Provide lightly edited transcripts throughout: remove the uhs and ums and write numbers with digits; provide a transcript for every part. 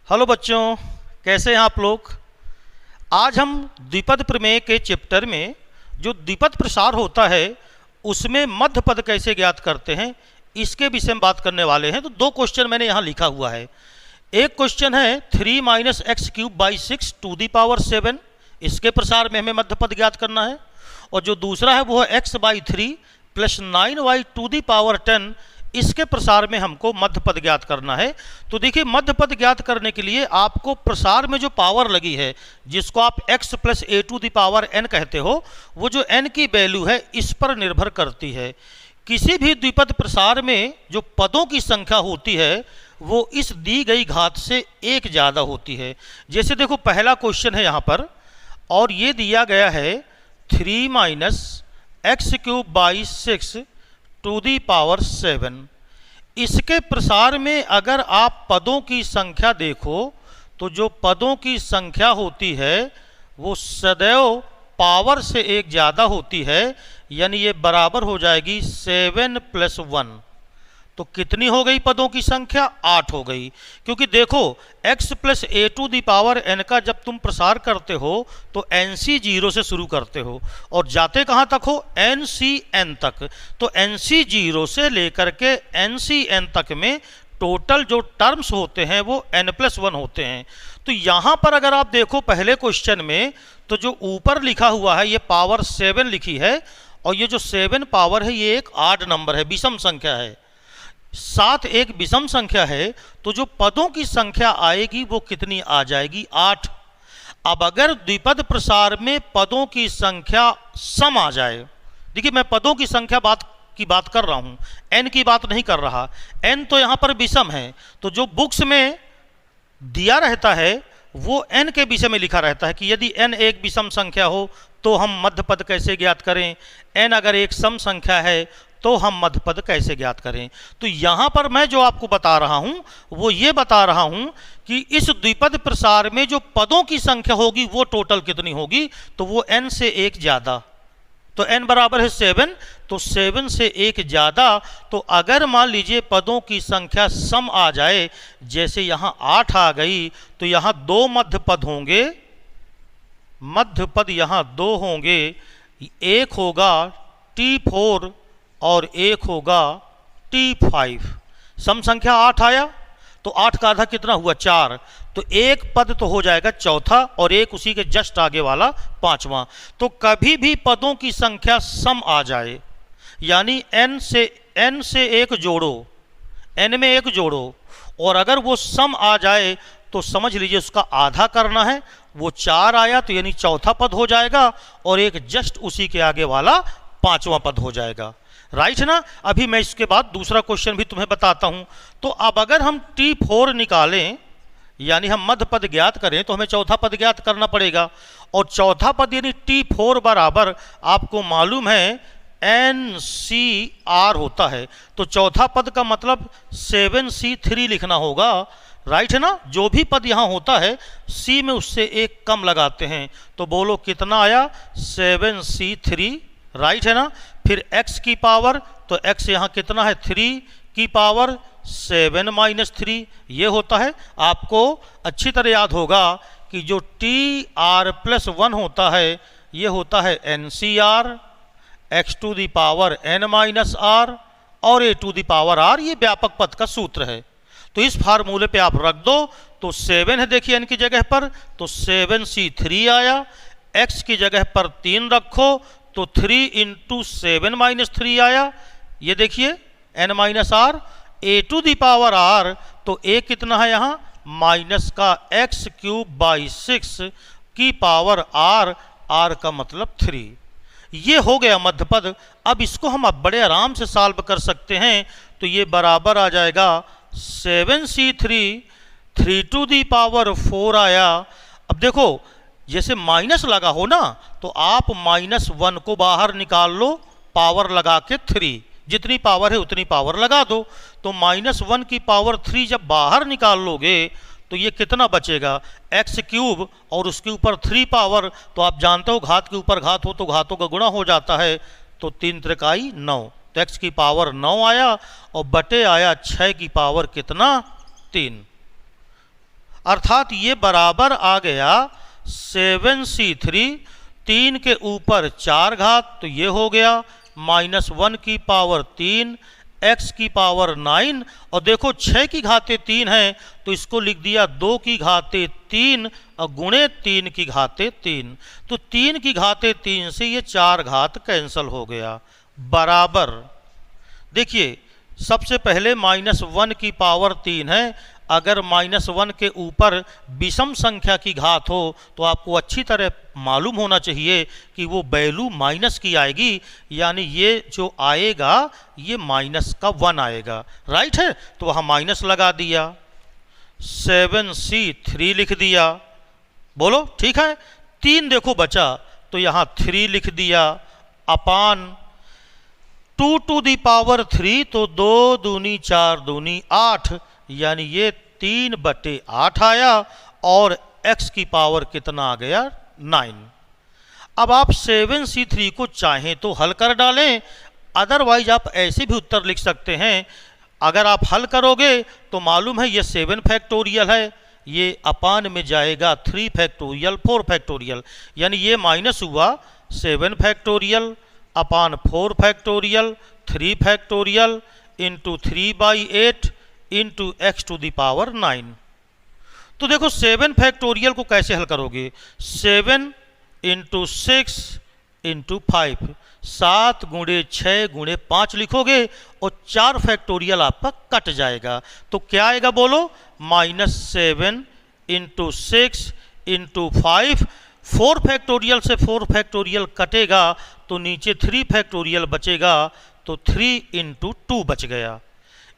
Hello बच्चों, कैसे हैं आप लोग। आज हम द्विपद प्रमेय के चैप्टर में जो द्विपद प्रसार होता है उसमें मध्य पद कैसे ज्ञात करते हैं इसके विषय में बात करने वाले हैं। तो दो क्वेश्चन मैंने यहाँ लिखा हुआ है। एक क्वेश्चन है 3 - x³ / 6 ⁷ इसके प्रसार में हमें मध्य पद ज्ञात करना है, और जो दूसरा है वो है x/3 + 9y⁻10 इसके प्रसार में हमको मध्य पद ज्ञात करना है। तो देखिए, मध्य पद ज्ञात करने के लिए आपको प्रसार में जो पावर लगी है जिसको आप x + a⁴n कहते हो, वो जो n की वैल्यू है इस पर निर्भर करती है। किसी भी द्विपद प्रसार में जो पदों की संख्या होती है वो इस दी गई घात से एक ज़्यादा होती है। जैसे देखो, पहला क्वेश्चन है यहाँ पर और ये दिया गया है 3 - x³ / 6 7। इसके प्रसार में अगर आप पदों की संख्या देखो तो जो पदों की संख्या होती है वो सदैव पावर से एक ज़्यादा होती है, यानी ये बराबर हो जाएगी 7 + 1। तो कितनी हो गई पदों की संख्या? 8 हो गई। क्योंकि देखो, x + a⁴n का जब तुम प्रसार करते हो तो NC0 से शुरू करते हो और जाते कहाँ तक हो? NCn तक। तो NC0 से लेकर के NCn तक में टोटल जो टर्म्स होते हैं वो n+1 होते हैं। तो यहाँ पर अगर आप देखो पहले क्वेश्चन में, तो जो ऊपर लिखा हुआ है ये पावर 7 लिखी है, और ये जो 7 पावर है ये एक आड नंबर है, विषम संख्या है। 7 एक विषम संख्या है, तो जो पदों की संख्या आएगी वो कितनी आ जाएगी? 8। अब अगर द्विपद प्रसार में पदों की संख्या सम आ जाए, देखिए मैं पदों की संख्या की बात कर रहा हूं, n की बात नहीं कर रहा। n तो यहां पर विषम है, तो जो बुक्स में दिया रहता है वो n के विषय में लिखा रहता है कि यदि n एक विषम संख्या हो तो हम मध्य पद कैसे ज्ञात करें, n अगर एक सम संख्या है तो हम मध्य पद कैसे ज्ञात करें। तो यहाँ पर मैं जो आपको बता रहा हूँ वो ये बता रहा हूँ कि इस द्विपद प्रसार में जो पदों की संख्या होगी वो टोटल कितनी होगी, तो वो n से एक ज़्यादा। तो n बराबर है 7, तो 7 से एक ज़्यादा। तो अगर मान लीजिए पदों की संख्या सम आ जाए, जैसे यहाँ 8 आ गई, तो यहाँ 2 मध्य पद होंगे, मध्य पद यहाँ 2 होंगे। एक होगा T4 और एक होगा T5। सम संख्या 8 आया, तो 8 का आधा कितना हुआ? 4। तो एक पद तो हो जाएगा चौथा और एक उसी के जस्ट आगे वाला 5वां। तो कभी भी पदों की संख्या सम आ जाए, यानी n से एक जोड़ो, n में एक जोड़ो, और अगर वो सम आ जाए तो समझ लीजिए उसका आधा करना है। वो 4 आया तो यानी चौथा पद हो जाएगा और एक जस्ट उसी के आगे वाला 5वां पद हो जाएगा। राइट ना। अभी मैं इसके बाद दूसरा क्वेश्चन भी तुम्हें बताता हूं। तो अब अगर हम T4 निकालें, यानी हम मध्य पद ज्ञात करें, तो हमें चौथा पद ज्ञात करना पड़ेगा, और चौथा पद यानी T4 बराबर आपको मालूम है NCR होता है। तो चौथा पद का मतलब 7C3 लिखना होगा। राइट है ना। जो भी पद यहाँ होता है C में उससे एक कम लगाते हैं। तो बोलो कितना आया? 7C3। राइट है ना। फिर x की पावर, तो x यहाँ कितना है? 3 की पावर 7 - 3 ये होता है। आपको अच्छी तरह याद होगा कि जो TR+1 होता है ये होता है NCR, x⁻n-r और a⁻r, ये व्यापक पद का सूत्र है। तो इस फार्मूले पे आप रख दो। तो 7 है देखिए n की जगह पर, तो 7C3 आया। x की जगह पर 3 रखो तो 3 × 7 - 3 आया। ये देखिए n - r, a⁻r, तो a कितना है यहाँ? माइनस का x³ / 6 की पावर r, r का मतलब 3। ये हो गया मध्य पद। अब इसको हम अब बड़े आराम से सॉल्व कर सकते हैं। तो ये बराबर आ जाएगा 7C3, 3⁴ आया। अब देखो, जैसे माइनस लगा हो ना, तो आप -1 को बाहर निकाल लो, पावर लगा के 3, जितनी पावर है उतनी पावर लगा दो। तो -1 की पावर 3 जब बाहर निकाल लोगे तो ये कितना बचेगा? x³ और उसके ऊपर 3 पावर। तो आप जानते हो घात के ऊपर घात हो तो घातों का गुणा हो जाता है। तो 3 × 9, तो x की पावर 9 आया और बटे आया 6 की पावर कितना? 3। अर्थात ये बराबर आ गया 7c3, 3 के ऊपर 4 घात, तो ये हो गया -1 की पावर 3 x की पावर 9, और देखो 6 की घाते 3 है तो इसको लिख दिया 2 की घाते 3 और गुणे 3 की घाते 3, तो 3 की घाते 3 से ये 4 घात कैंसल हो गया, बराबर। देखिए सबसे पहले -1 की पावर 3 है, अगर -1 के ऊपर विषम संख्या की घात हो तो आपको अच्छी तरह मालूम होना चाहिए कि वो वैल्यू माइनस की आएगी, यानी ये जो आएगा ये -1 आएगा, राइट है, तो वहाँ माइनस लगा दिया, 7c3 लिख दिया, बोलो ठीक है। 3 देखो बचा तो यहाँ 3 लिख दिया, अपान 2 टू दी पावर 3, तो 2 दूनी 4 दूनी 8, यानी ये 3/8 आया, और x की पावर कितना आ गया 9। अब आप 7c3 को चाहें तो हल कर डालें, अदरवाइज आप ऐसे भी उत्तर लिख सकते हैं। अगर आप हल करोगे तो मालूम है ये 7 फैक्टोरियल है, ये अपान में जाएगा 3 फैक्टोरियल 4 फैक्टोरियल, यानी ये माइनस हुआ 7 factorial upon 4 factorial 3 factorial into 3/8 into x to the power 9। तो देखो 7 फैक्टोरियल को कैसे हल करोगे, 7 इंटू 6 इंटू 5, 7 गुणे 6 गुणे 5 लिखोगे और 4 फैक्टोरियल आपका कट जाएगा, तो क्या आएगा बोलो, -7 इंटू 6 इंटू 5, 4 फैक्टोरियल से 4 फैक्टोरियल कटेगा तो नीचे 3 फैक्टोरियल बचेगा, तो 3 इंटू 2 बच गया,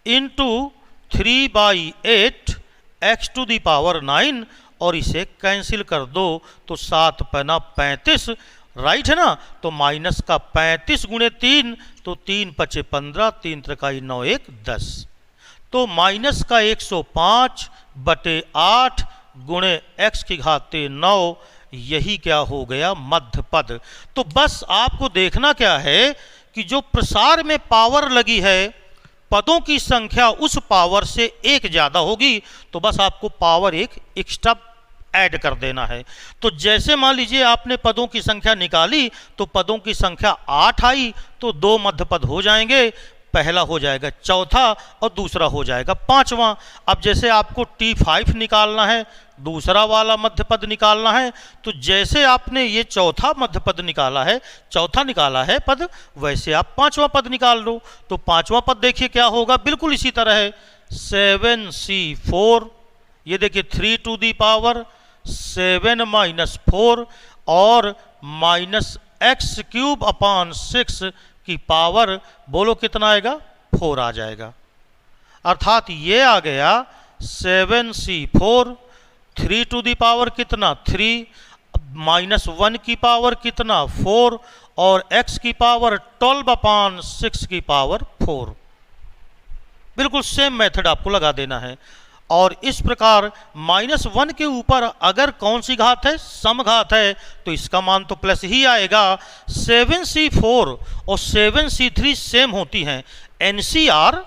into 3/8 x to the power 9, और इसे कैंसिल कर दो तो 7 पैना 35, राइट है ना, तो माइनस का 35 गुणे 3, तो 3 पचे 15, 3 त्रिकाई 9 1 10, तो माइनस का 105/8 गुणे x की घाते 9, यही क्या हो गया मध्य पद। तो बस आपको देखना क्या है कि जो प्रसार में पावर लगी है पदों की संख्या उस पावर से एक ज़्यादा होगी, तो बस आपको पावर एक एक्स्ट्रा ऐड कर देना है। तो जैसे मान लीजिए आपने पदों की संख्या निकाली तो पदों की संख्या 8 आई, तो 2 मध्य पद हो जाएंगे, पहला हो जाएगा चौथा और दूसरा हो जाएगा 5वां। अब जैसे आपको T5 निकालना है, दूसरा वाला मध्य पद निकालना है, तो जैसे आपने ये चौथा मध्य पद निकाला है, चौथा निकाला है पद, वैसे आप 5वां पद निकाल लो। तो 5वां पद देखिए क्या होगा, बिल्कुल इसी तरह है, 7c4, ये देखिए 3 टू दी पावर 7 - 4 और -x³ अपान 6 की पावर, बोलो कितना आएगा, 4 आ जाएगा। अर्थात ये आ गया 7c4, 3 टू दी पावर कितना 3, -1 की पावर कितना 4, और x की पावर 12/6 की पावर 4। बिल्कुल सेम मेथड आपको लगा देना है। और इस प्रकार -1 के ऊपर अगर कौन सी घात है, समघात है, तो इसका मान तो प्लस ही आएगा। 7c4 और 7c3 सेम होती हैं, NCR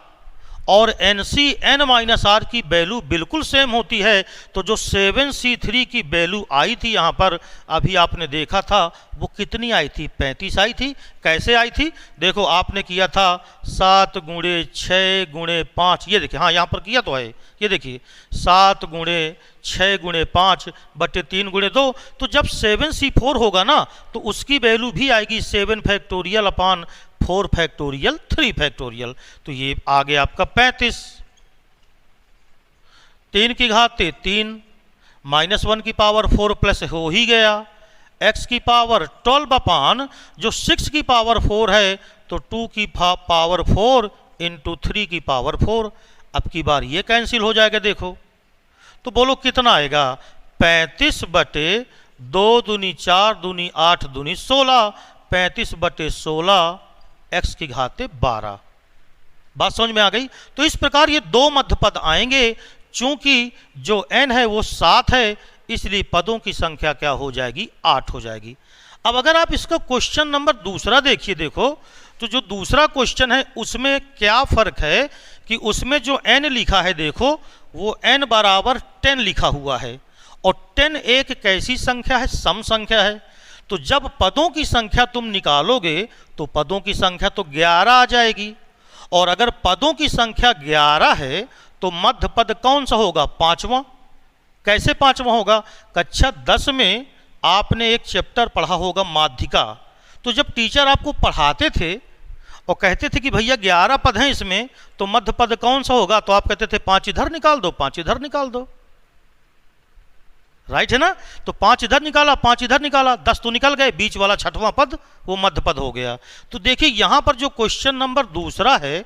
और NCn-r की वैल्यू बिल्कुल सेम होती है। तो जो 7c3 की वैल्यू आई थी यहाँ पर, अभी आपने देखा था, वो कितनी आई थी, 35 आई थी। कैसे आई थी, देखो आपने किया था 7 गुणे 6 गुणे 5, ये देखिए, हाँ यहाँ पर किया तो है, ये देखिए 7 गुणे 6 गुणे 5 बटे 3 गुणे 2, तो जब 7c4 होगा ना तो उसकी वैल्यू भी आएगी 7 फैक्टोरियल अपान 4 फैक्टोरियल 3 फैक्टोरियल, तो ये आ गया आपका 35। 3 की घात 3, -1 की पावर 4 प्लस हो ही गया, x की पावर 12 अपान जो 6 की पावर 4 है, तो 2 की पावर 4 इंटू 3 की पावर 4। अब की बार ये कैंसिल हो जाएगा, देखो तो बोलो कितना आएगा, 35/2 दूनी 4 दूनी 8 दूनी 16, 35/16 x की घाते 12। बात समझ में आ गई। तो इस प्रकार ये 2 मध्य पद आएंगे, चूंकि जो n है वो 7 है, इसलिए पदों की संख्या क्या हो जाएगी, 8 हो जाएगी। अब अगर आप इसका क्वेश्चन नंबर दूसरा देखिए, देखो तो जो दूसरा क्वेश्चन है उसमें क्या फर्क है कि उसमें जो n लिखा है देखो वो n बराबर 10 लिखा हुआ है, और 10 एक कैसी संख्या है, सम संख्या है। तो जब पदों की संख्या तुम निकालोगे तो पदों की संख्या तो 11 आ जाएगी, और अगर पदों की संख्या 11 है तो मध्य पद कौन सा होगा, पांचवा। कैसे पांचवा होगा, कक्षा 10 में आपने एक चैप्टर पढ़ा होगा माध्यिका। तो जब टीचर आपको पढ़ाते थे और कहते थे कि भैया 11 पद हैं इसमें, तो मध्य पद कौन सा होगा, तो आप कहते थे 5 इधर निकाल दो, 5 इधर निकाल दो, राइट है ना। तो 5 इधर निकाला, 5 इधर निकाला, 10 तो निकल गए, बीच वाला छठवां पद वो मध्य पद हो गया। तो देखिए यहां पर जो क्वेश्चन नंबर दूसरा है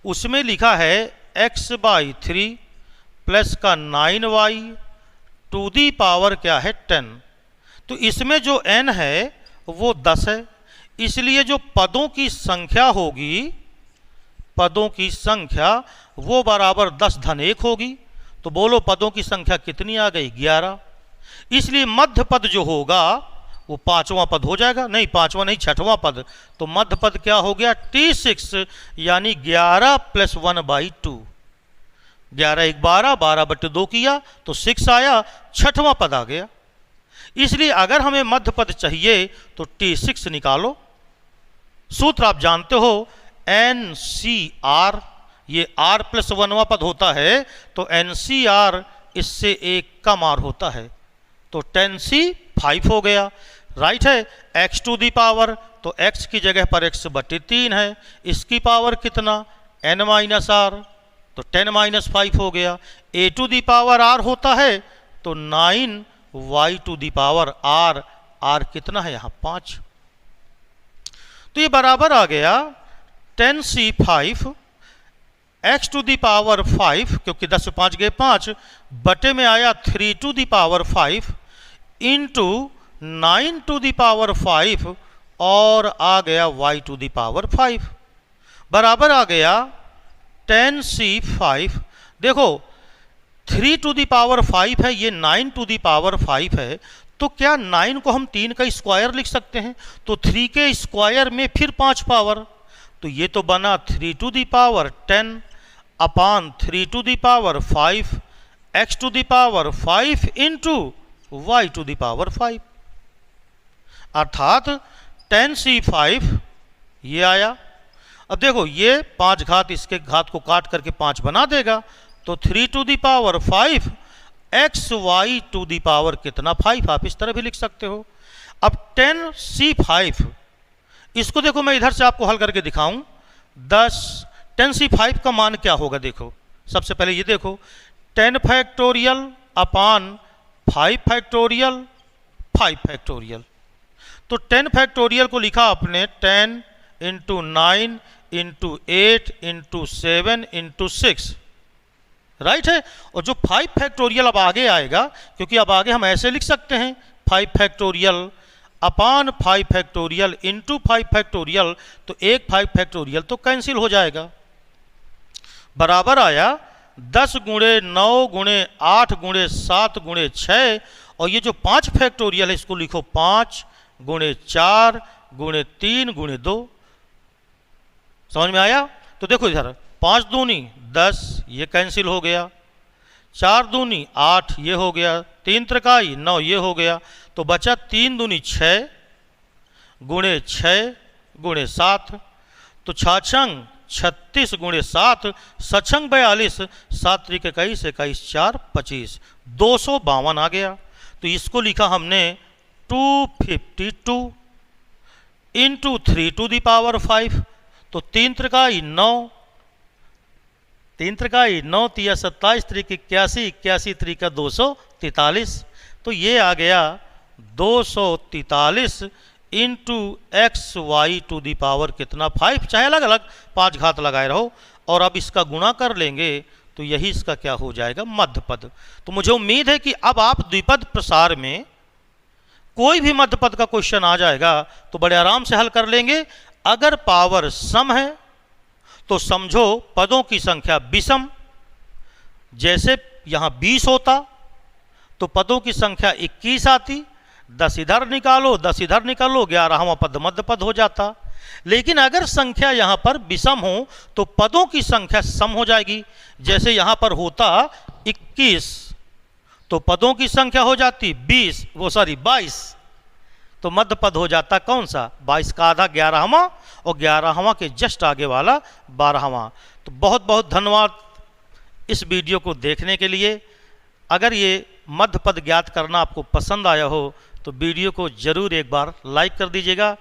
उसमें लिखा है x/3 प्लस का 9y टू दी पावर क्या है 10। तो इसमें जो n है वो 10 है, इसलिए जो पदों की संख्या होगी, पदों की संख्या वो बराबर 10 धन 1 होगी। तो बोलो पदों की संख्या कितनी आ गई, 11। इसलिए मध्य पद जो होगा वो पांचवा पद हो जाएगा, नहीं पांचवा नहीं छठवां पद। तो मध्य पद क्या हो गया, T6 यानी 11 + 1/2। 11 × 1 12, 12/2 किया तो 6 आया, छठवां पद आ गया। इसलिए अगर हमें मध्य पद चाहिए तो T6 निकालो। सूत्र आप जानते हो NCR, ये R + 1वां पद होता है तो NCR इससे एक कम R होता है, तो 10C 5 हो गया, राइट है। x टू दी पावर, तो x की जगह पर x/3 है, इसकी पावर कितना n-r, तो 10 - 5 हो गया। a to the power r होता है तो 9y to the power r, r कितना है यहाँ 5। तो ये बराबर आ गया 10C 5 x to the power 5, क्योंकि 10 से 5 गए 5, बटे में आया 3 to the power 5 into 9 to the power 5, और आ गया y टू दी पावर 5 बराबर आ गया 10C 5। देखो 3 टू दी पावर 5 है, ये 9 टू दी पावर 5 है, तो क्या 9 को हम 3 का स्क्वायर लिख सकते हैं, तो 3 के स्क्वायर में फिर 5 पावर, तो ये तो बना 3 to the power 10 upon 3 to the power 5 x to the power 5 into y to the power 5, अर्थात 10C 5 ये आया। अब देखो ये 5 घात इसके घात को काट करके 5 बना देगा, तो 3 to the power 5 xy to the power कितना 5, आप इस तरह भी लिख सकते हो। अब 10C 5 इसको देखो मैं इधर से आपको हल करके दिखाऊं, 10C 5 का मान क्या होगा, देखो सबसे पहले ये देखो 10 फैक्टोरियल अपान 5 फैक्टोरियल 5 फैक्टोरियल। तो 10 फैक्टोरियल को लिखा आपने 10 × 9 × 8 × 7 × 6, राइट है। और जो 5 फैक्टोरियल अब आगे आएगा, क्योंकि अब आगे हम ऐसे लिख सकते हैं 5 फैक्टोरियल अपान 5 फैक्टोरियल इंटू 5 फैक्टोरियल, तो एक 5 फैक्टोरियल तो कैंसिल हो जाएगा, बराबर आया 10 × 9 × 8 × 7 × 6, और ये जो 5 फैक्टोरियल है इसको लिखो 5 × 4 × 3 × 2। समझ में आया। तो देखो इधर 5 दूनी 10 ये कैंसिल हो गया, 4 दूनी 8 ये हो गया, 3 त्रिकाई 9 ये हो गया, तो बचा 3 दूनी 6 × 6 × 7, तो 6 36 × 7 6 42, 7 × 21 21 4 25, 252 आ गया। तो इसको लिखा हमने 252 इंटू 3 टू दी पावर 5, तो 3 त्रिकाई 9, 3 त्रिकाई 9 तिया 27 3 81 81 3 का 243, तो ये आ गया 243 into XY to the power कितना 5, चाहे अलग अलग 5 घात लगाए रहो, और अब इसका गुणा कर लेंगे तो यही इसका क्या हो जाएगा मध्य पद। तो मुझे उम्मीद है कि अब आप द्विपद प्रसार में कोई भी मध्य पद का क्वेश्चन आ जाएगा तो बड़े आराम से हल कर लेंगे। अगर पावर सम है तो समझो पदों की संख्या विषम, जैसे यहां 20 होता तो पदों की संख्या 21 आती, 10 इधर निकालो 10 इधर निकालो, 11वां पद मध्य पद हो जाता। लेकिन अगर संख्या यहाँ पर विषम हो तो पदों की संख्या सम हो जाएगी। जैसे यहाँ पर होता 21 तो पदों की संख्या हो जाती 22, तो मध्य पद हो जाता कौन सा, 22 का आधा 11वां और 11वां के जस्ट आगे वाला 12वां। तो बहुत बहुत धन्यवाद इस वीडियो को देखने के लिए। अगर ये मध्य पद ज्ञात करना आपको पसंद आया हो तो वीडियो को ज़रूर एक बार लाइक कर दीजिएगा।